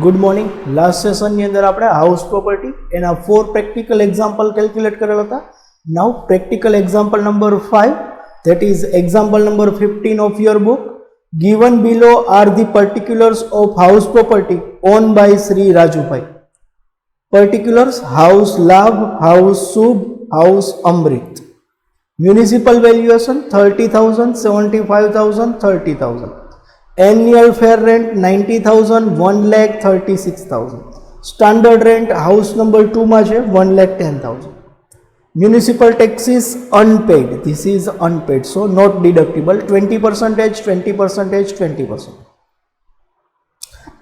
Good morning. Last session ની અંદર આપણે હાઉસ પ્રોપર્ટી એના 4 પ્રેક્ટિકલ એક્ઝામ્પલ કેલ્ક્યુલેટ કરેલા હતા. Now practical example number 5, that is example number 15 of your book. Given below are the particulars of house property owned by Sri Rajubai. Particulars: house Labh, house Subh, house Amrit. Municipal valuation 30,000, 75,000, 30,000. Annual fair rent 90,000, 1,36,000. Standard rent house number 2 માં છે 1,10,000. Municipal taxes unpaid. This is unpaid, so not deductible. 20%, 20%, 20%.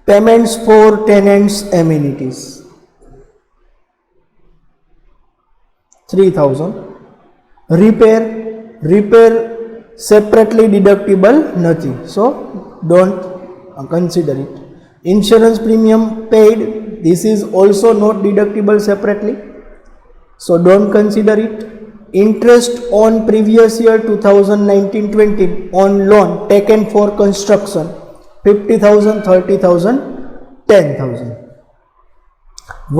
Payments for tenants amenities 3,000. Repair separately deductible nothing, so don't consider it. Insurance premium paid, this is also not deductible separately, so don't consider it. Interest on previous year 2019-20 on loan taken for construction 50,000, 30,000, 10,000.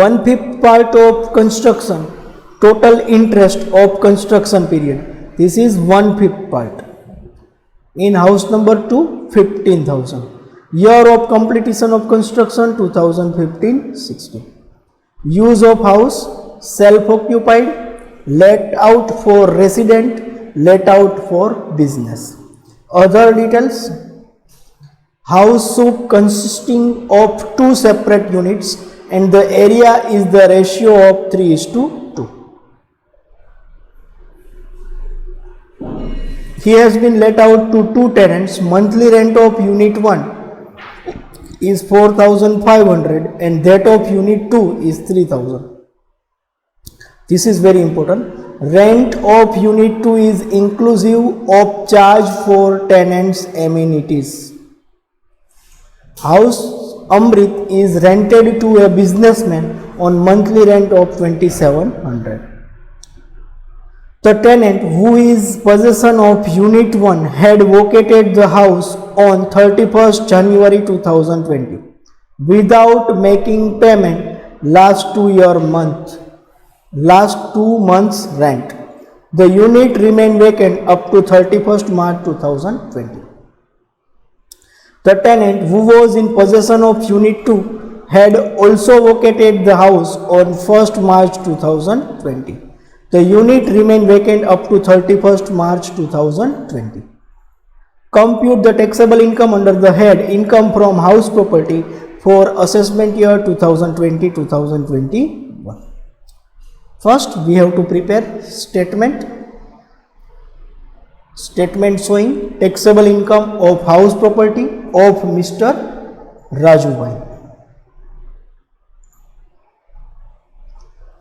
1/5 part of construction, total interest of construction period, this is 1/5 part. In house number 2 15,000. Year of completion of construction 2015-16. Use of house self occupied, let out for resident, let out for business. Other details: house Subh consisting of 2 separate units and the area is the ratio of 3:2. He has been let out to 2 tenants. Monthly rent of unit 1 is 4,500 and that of unit 2 is 3,000. This is very important. Rent of unit 2 is inclusive of charge for tenants amenities. House Amrit is rented to a businessman on monthly rent of 2,700. The tenant who is possession of unit 1 had vacated the house on 31st January 2020 without making payment last 2 months rent. The unit remained vacant up to 31st March 2020. The tenant who was in possession of unit 2 had also vacated the house on 1st March 2020. The unit remained vacant up to 31st March 2020. Compute the taxable income under the head income from house property for assessment year 2020-2021. First, we have to prepare statement showing taxable income of house property of Mr. Rajubai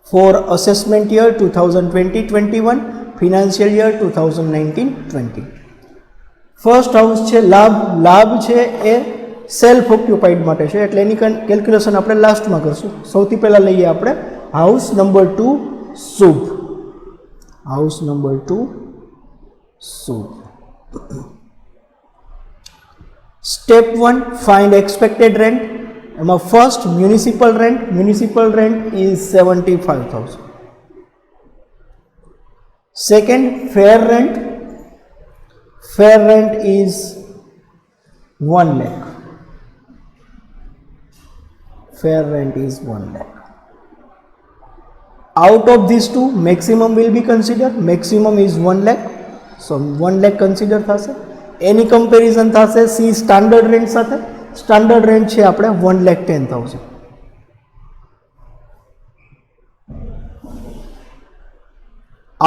for assessment year 2020-21, financial year 2019-20. First house છે લાભ છે એ self occupied માટે છે એટલે એની calculation આપણે લાસ્ટમાં કરશું. સૌથી પહેલાં લઈએ આપણે હાઉસ નંબર 2 શુભ. હાઉસ નંબર 2 શુભ. Step 1 find expected rent. એમાં first municipal rent is 75,000. Second fair rent is 1 lakh. Fair rent is 1 lakh. Out of these two, maximum will be considered. Maximum is 1 lakh. So 1 lakh consider થશે. એની comparison થશે C standard rent સાથે. Standard rent છે આપણે 1,10,000.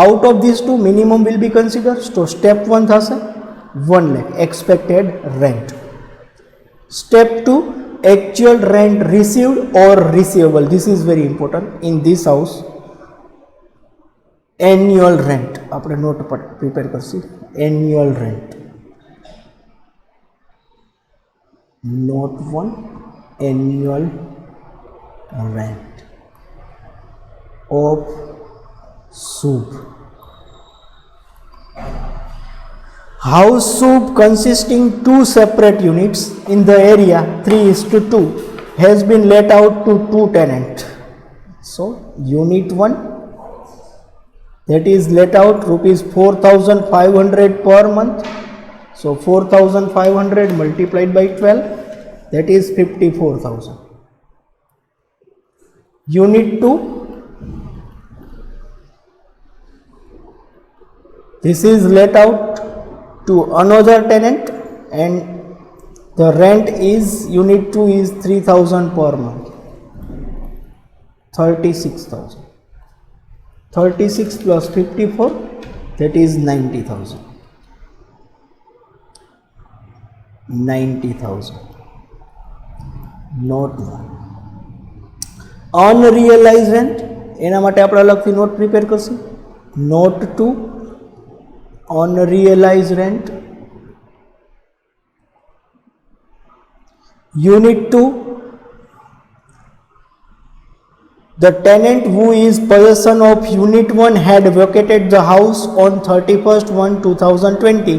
Out of these two, minimum will be considered. So step 1 થશે 1 lakh expected rent. Step 2, actual rent received or receivable. This is very important in this house. Annual rent આપણે not prepare કરશું. Annual rent, note 1, annual rent of Subh. House Subh consisting 2 separate units in the area 3:2 has been let out to two tenants. So unit 1 that is let out rupees 4,500 per month. So 4,500 multiplied by 12, that is 54,000. Unit 2, this is let out to another tenant and the rent is unit 2 is 3,000 per month. 36,000. 36 plus 54, that is 90,000. 90,000. Note 1. Unrealized rent, એના માટે આપણે અલગથી note prepare કરશું. Note 2, unrealized rent. Unit 2, the tenant who is possession of unit 1 had vacated the house on 31st 1 2020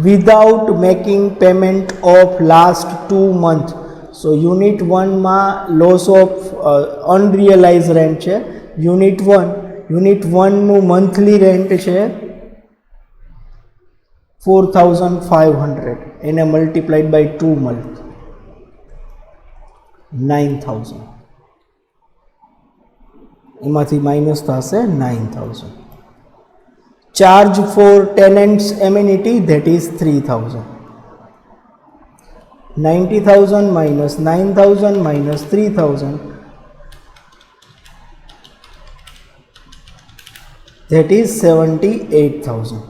without making payment of last 2 months. So unit 1 માં loss of unrealized rent છે. unit 1 નું monthly rent છે 4,500, એને multiplied by 2 months 9,000. એમાંથી minus થશે 9,000. Charge for tenants amenity, that is 3,000. 90,000 minus 9,000 minus 3,000, that is 78,000.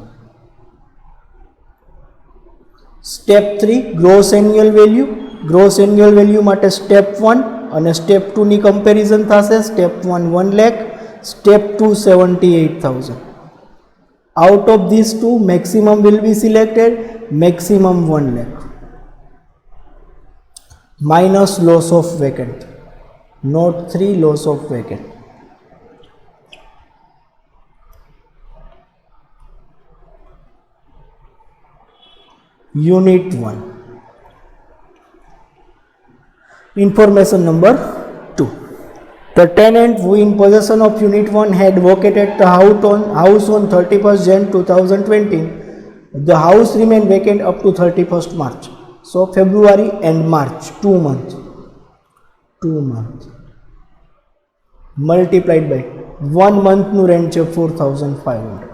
Step 3, gross annual value. Gross annual value માટે step 1 અને step 2 ની comparison થશે. step 1 1 lakh, step 2 78,000. Out of these two, maximum will be selected. Maximum 1 lakh. Minus loss of vacant. Note 3, loss of vacant. Unit 1. Information number 2. The tenant who in possession of unit 1 had vacated the house on 31st Jan 2020. The house remained vacant up to 31st March. So February and March, 2 months. 2 months. Multiplied by 1 month nu rent છે 4,500.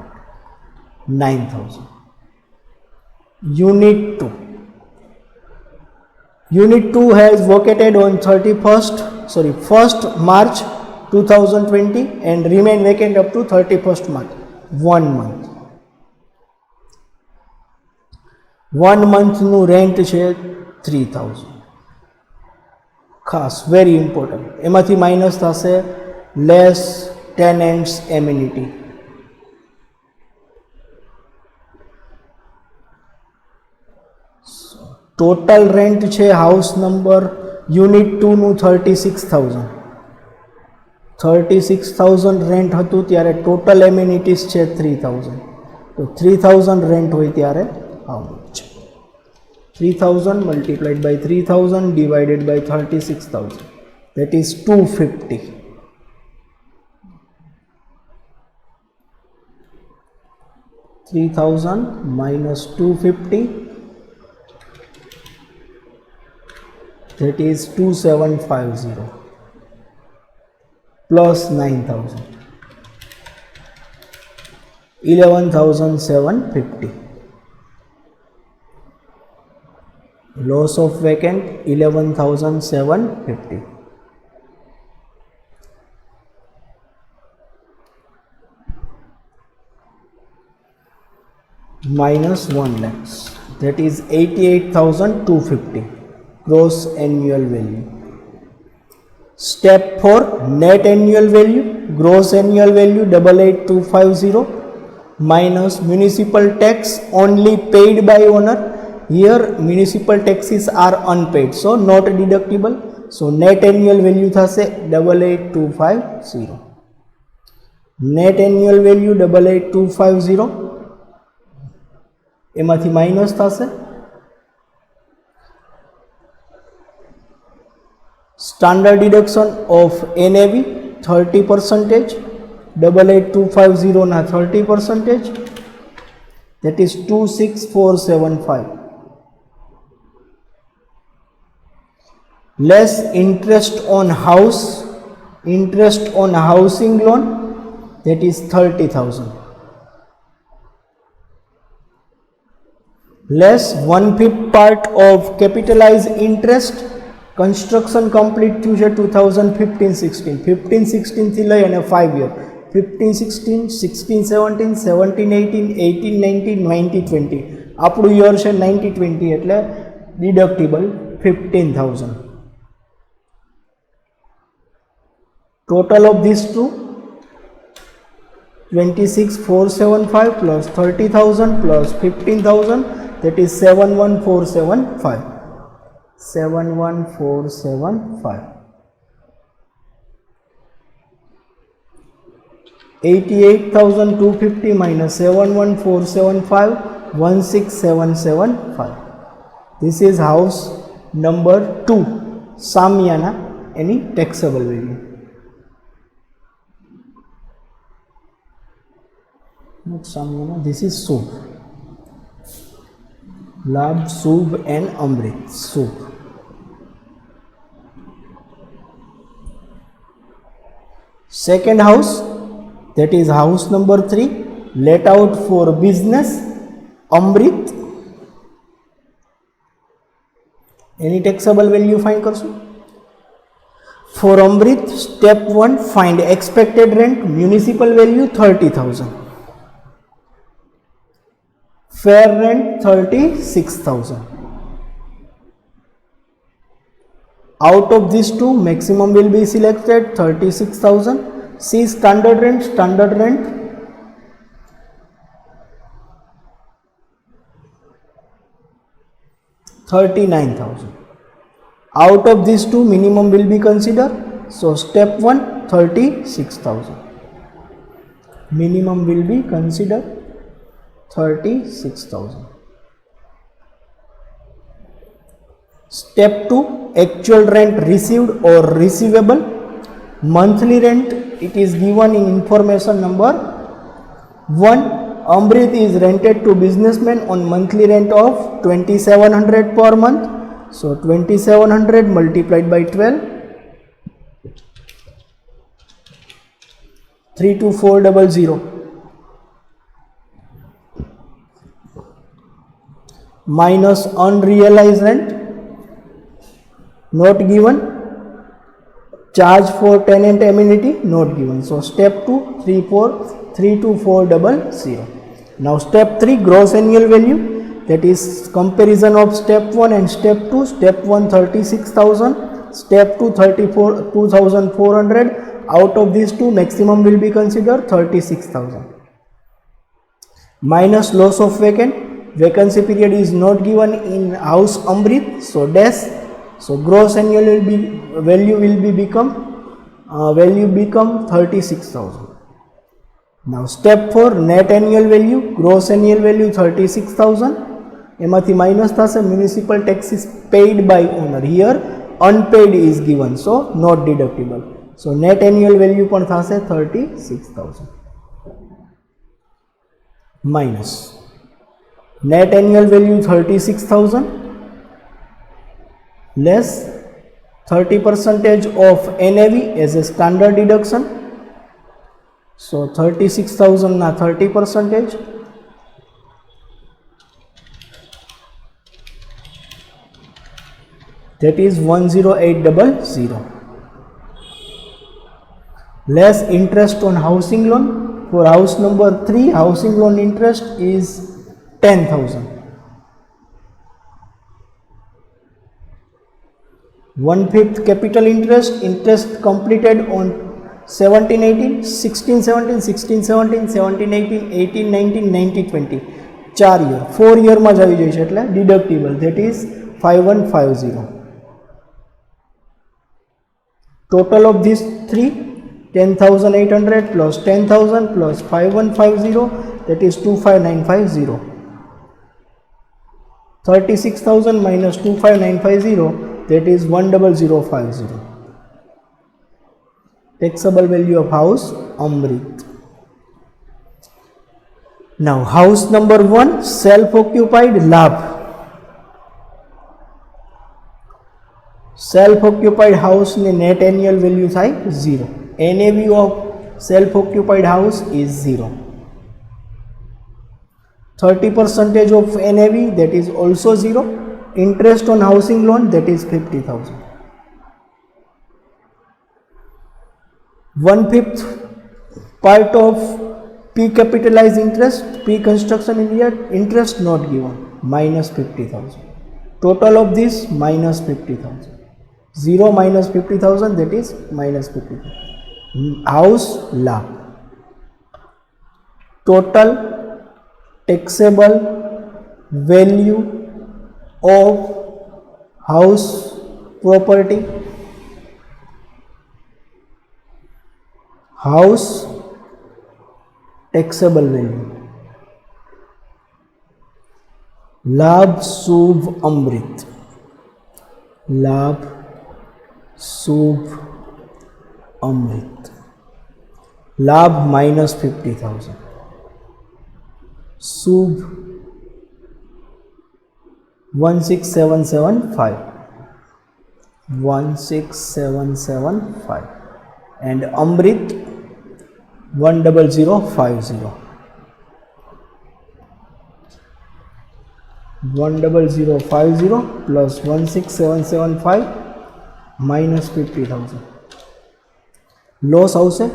9,000. Unit 2. Unit 2 has vacated on 1st March 2020 and remain vacant up to 31st March. 1 month. 1 month નું rent છે 3,000. ખાસ very important. એમાંથી minus થશે less ટેનન્ટ્સ amenity. Total rent છે house number unit 2 નું 36,000. 36,000 rent હતું ત્યારે ટોટલ એમ્યુનિટીઝ છે 3,000. તો 3,000 રેન્ટ હોય ત્યારે how much? 3,000 multiplied by 3,000 divided by 36,000, that is 250. 3,000 minus 250, that is 2,750 plus 9,000, 11,750. Loss of vacant 11,750. Minus 1 lakhs, that is 88,250 gross annual value. Step 4, net annual value. Gross annual value 88,250 minus municipal tax only paid by owner. Here municipal taxes are unpaid, so not deductible. So net annual value thase 88,250. Net annual value 88,250. એમાંથી minus થશે Standard deduction of NAV 30%, 88250 na 30%, that is 26475. Less interest on housing loan, that is 30,000. Less 1/5 part of capitalized interest, construction complete થયું છે 2015-16, 15-16 થી લઈ અને 5 year, 15-16, 16-17, 17-18, 18-19, 19-20. આપણું year છે 19-20 એટલે ડિડક્ટિબલ 15,000. Total of these two 26,475 plus 30,000 plus 15,000, that is 71,475. 71,475. 88,250 minus 71,475, 16,775. This is house number 2, Samiana, any taxable value. Not Samiana, this is Subh. Labh, Subh and Amrit. Subh. Second house, that is house number 3, let out for business, Amrit. Any taxable value find करशु. For Amrit, step 1, find expected rent, municipal value 30,000. Fair rent 36,000. Out of these two, maximum will be selected 36,000. See standard rent 39,000. Out of these two, minimum will be considered. So step 1, 36,000. Minimum will be considered 36,000. Step 2, actual rent received or receivable. Monthly rent, it is given in information number 1. Amrit is rented to businessman on monthly rent of 2,700 per month. So 2,700 multiplied by 12, 32400. Minus unrealized rent, not given. Charge for tenant amenity, not given. So step 2, 32400. Now step 3, gross annual value, that is comparison of step 1 and step 2. Step 1 36,000, step 2 2,400. Out of these two, maximum will be considered 36,000. Minus loss of vacant. Vacancy period is not given in house Amrit, so dash. So gross annual value will become 36,000. Now step 4, net annual value, gross annual value 36,000. એમાંથી minus થશે, municipal tax is paid by owner. Here unpaid is given, so not deductible. So net annual value પણ થશે 36,000 minus net annual value 36,000 less 30% of NAV as a standard deduction. So 36,000 na 30%, that is 10800. Less interest on housing loan. For house number 3, housing loan interest is 10,000. 1/5 capital interest, interest completed on 17-18, 16-17, 16-17, 17-18, 18-19, 19-20. 4 year, 4 year માં જ આવી જાય છે એટલે deductible, that is 5150. Total of these three, 10,800 plus 10,000 plus 5150, that is 25,950. 36,000 minus 25,950, that is 10050. taxable value of house Amrit. Now house number 1, self-occupied Labh. Self-occupied house ની net annual value થાય 0. NAV of self-occupied house is 0. 30% of NAV, that is also 0. Interest on housing loan, that is 50,000. 1/5 part of P capitalized interest, P construction interest not given, minus 50,000. Total of this minus 50,000. 0 minus 50,000, that is minus 50,000. House Labh. Total taxable value of house property, house taxable value, Labh Shubh Amrit, Labh Shubh Amrit, Labh minus 50,000, Shubh 16775, 16775, and Amrit 10050, 10050 plus 16775 minus 50,000. Loss આવશે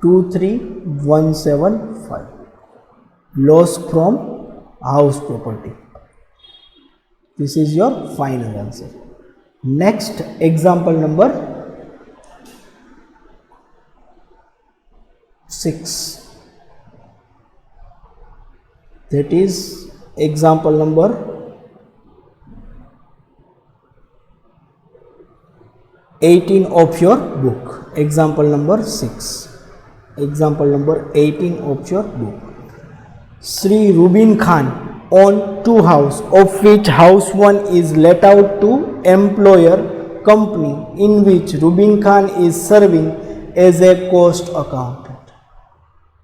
23175. Loss from house property. This is your final answer. Next example number 6. That is example number 18 of your book. Example number 6. Example number 18 of your book. Sri Rubin Khan owned 2 houses, of which house 1 is let out to employer company in which Rubin Khan is serving as a cost accountant.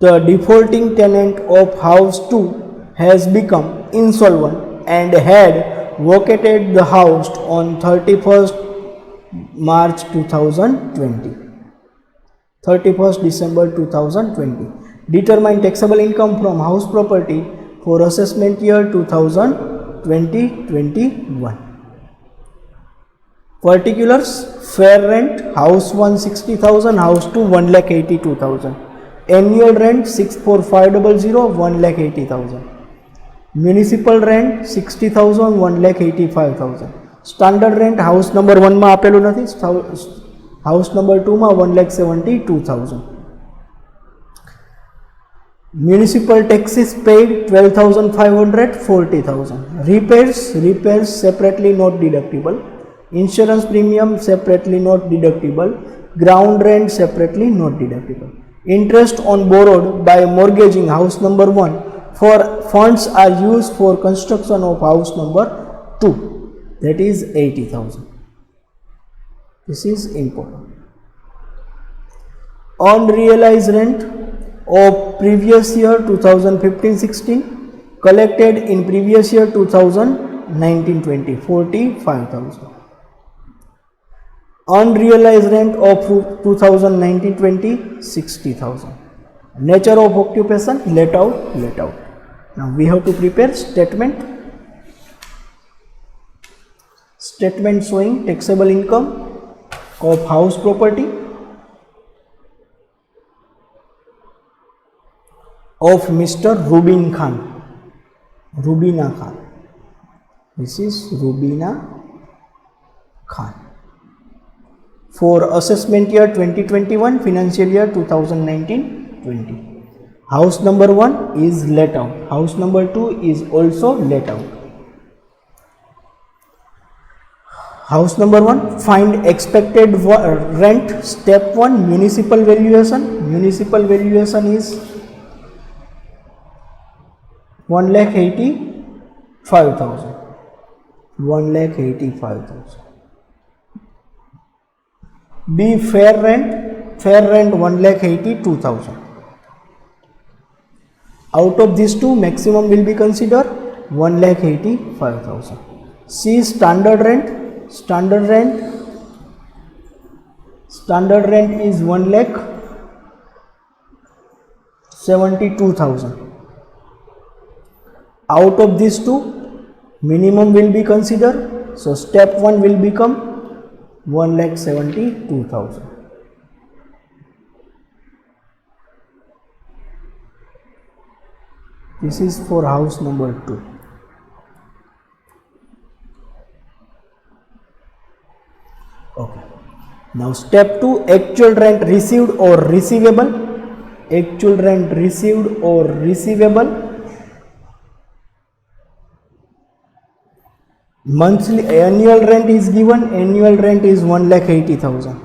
The defaulting tenant of house 2 has become insolvent and had vacated the house on 31st March 2020. 31st December 2020. Determine taxable income from house property for assessment year 2020-21. Particulars: fair rent, house 1 60,000, house 2 1,82,000. Annual rent 64500, 1,80,000. Municipal rent 60,000, 1,85,000. Standard rent house number 1 માં આપેલું નથી, house number 2 માં 1,72,000. Municipal taxes paid 12,500, 40,000. Repairs separately not deductible. Insurance premium separately not deductible. Ground rent separately not deductible. Interest on borrowed by mortgaging house number 1 for funds are used for construction of house number 2, that is 80,000. This is important. Unrealized rent of previous year 2015-16 collected in previous year 2019-20, 45,000. Unrealized rent of 2019-20, 60,000. Nature of occupation, let out. Now we have to prepare statement showing taxable income of house property of Mr. Rubin Khan, Rubina Khan. This is Rubina Khan. For assessment year 2021, financial year 2019-20. House number 1 is let out. House number 2 is also let out. House number 1, find expected rent. Step 1, municipal valuation. Municipal valuation is 1,85,000. 1,85,000. B, fair rent. fair rent 1,82,000. Out of these two, maximum will be considered 1,85,000. C, standard rent. Standard rent is 1,72,000. Out of these two, minimum will be considered. So step 1 will become 1,72,000. This is for house number 2. Okay. Now step 2, actual rent received or receivable. Actual rent received or receivable. Monthly annual rent is given. Annual rent is 1,80,000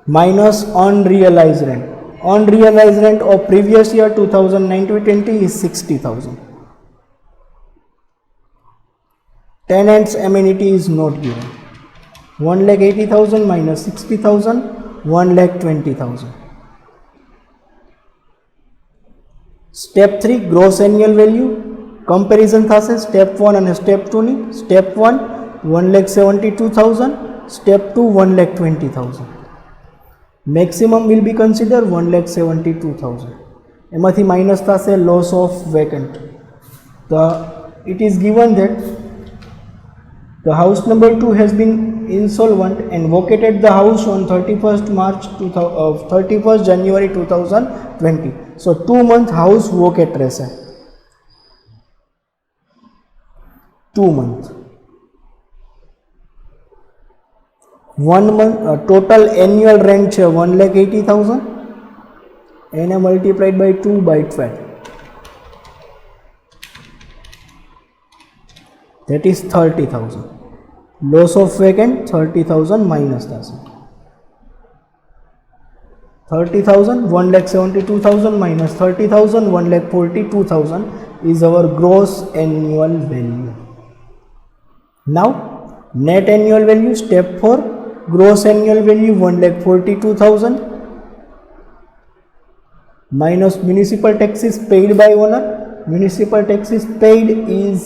minus unrealized rent. Unrealized rent of previous year 2019-20 is 60,000. Tenants amenity is not given. 1,80,000 minus 60,000, 1,20,000. Step 3, gross annual value. Comparison thase step 1 and step 2 ni. Step 1 1,72,000, step 2 1,20,000. Maximum will be considered 1,72,000. એમાંથી minus thase loss of vacant. It is given that the house number 2 has been insolvent and vacated the house on 31st January 2020. So 2 month house vacate રહેશે. 2 month. 1 month total annual rent છે 1,80,000 એને multiplied by 2 by 12. That is 30,000. Loss of vacant 30,000 minus 30,000, 1,72,000 minus 30,000, 1,42,000 is our gross annual value. Now net annual value, step 4, gross annual value 1,42,000 minus municipal taxes paid by owner. Municipal taxes paid is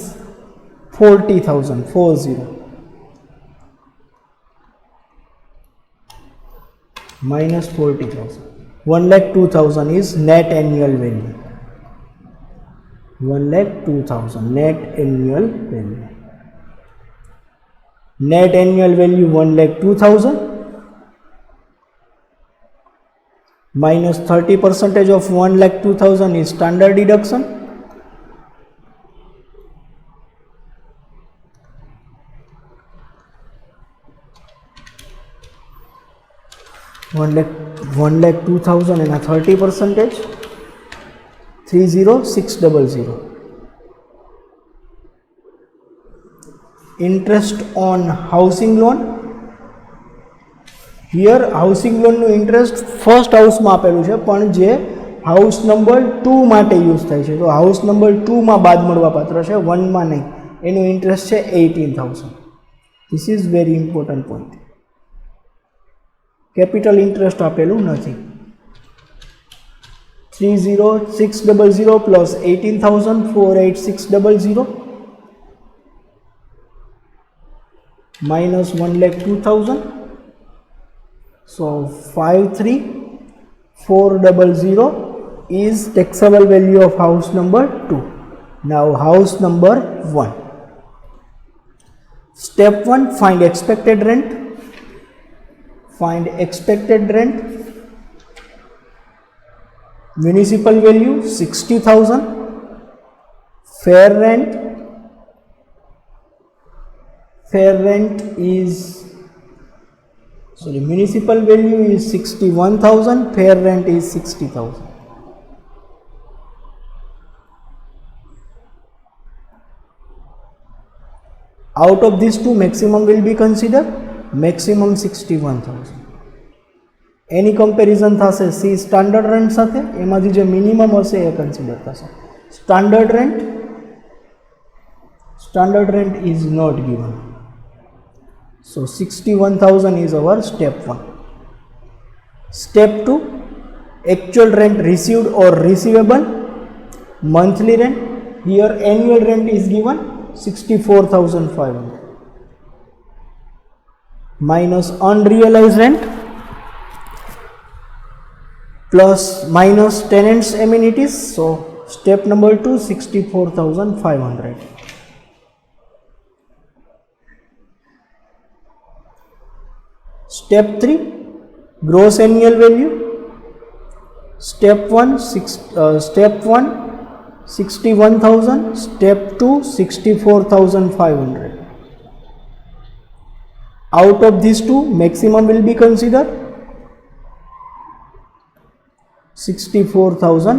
40,000, 40, minus 40,000. 1,02,000 is net annual value. 1,02,000 net annual value. Net annual value 1,02,000 minus 30% of 1,02,000 is standard deduction. One lakh 2,000 and a 30%, 30,600. Interest on housing loan. Here housing loan નું interest first house માં આપેલું છે, પણ જે house number 2 માટે use થાય છે, તો house number 2 માં બાદ મળવા પાત્ર છે, 1 માં નહીં. એનું interest છે 18,000. This is very important point. Capital interest આપેલું નથી. 30,600 plus 18,000, 48,600 minus 1,02,000. So 53,400 is taxable value of house number 2. Now house number 1. Step 1, find expected rent. Find expected rent. Municipal value 60,000. Fair rent. Fair rent is, sorry, municipal value is 61,000. Fair rent is 60,000. Out of these two, maximum will be considered. Maximum 61,000. Any comparison થશે C standard rent સાથે, એમાંથી જે minimum હશે એ consider થશે. Standard rent is not given. So 61,000 is our step 1. Step 2, actual rent received or receivable, monthly rent. Here annual rent is given 64,500 minus unrealized rent plus minus tenants amenities. So step number 2, 64,500. Step 3, gross annual value. Step 1 61,000, step 2 64,500. Out of these two, maximum will be considered 64,500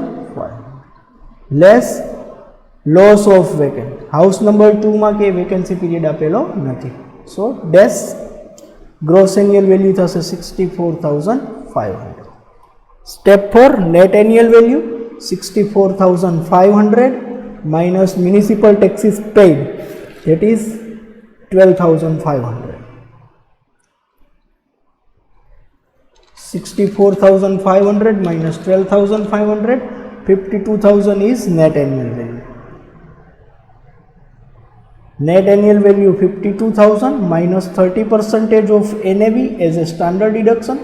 less loss of vacant. House number 2 માં કે vacancy period આપેલો નથી, સો dash gross annual value થશે 64,500. Step 4, net annual value 64,500 minus municipal taxes paid, that is 12,500. 64,500 minus 12,500, 52,000 is net annual value. Net annual value 52,000 minus 30% of NAV as a standard deduction.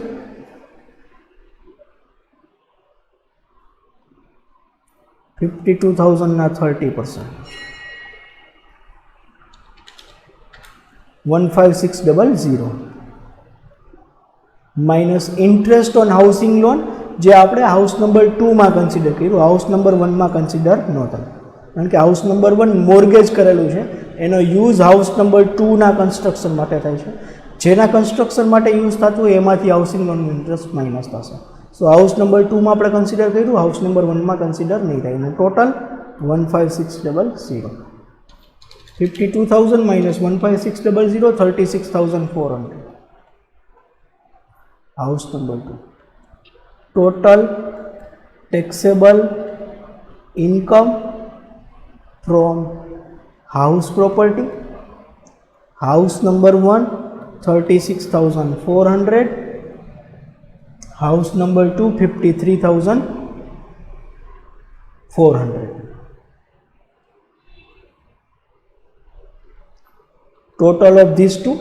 $52,000 na 30%. 15600 minus interest on housing loan જે આપણે house number 2 માં consider કર્યું, house number 1 માં consider નહોતા, કારણ કે house number 1 mortgage કરેલું છે, એનો યુઝ હાઉસ નંબર 2 ના કન્સ્ટ્રક્શન માટે થાય છે. જેના કન્સ્ટ્રક્શન માટે યુઝ થતું હોય એમાંથી હાઉસિંગ લોનનું ઇન્ટરેસ્ટ માઇનસ થશે. સો હાઉસ નંબર 2 માં આપણે કન્સિડર કર્યું, હાઉસ નંબર 1 માં કન્સિડર નહીં થાય, અને total 15600. 52,000 minus 15600, 36,400. House number 2. Total taxable income from house property. House number 1 36,400. House number 2 53,400. Total of these two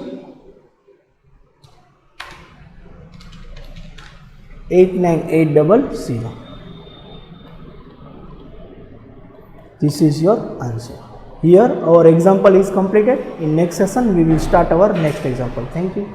89,800. This is your answer. Here our example is completed. In next session we will start our next example. Thank you.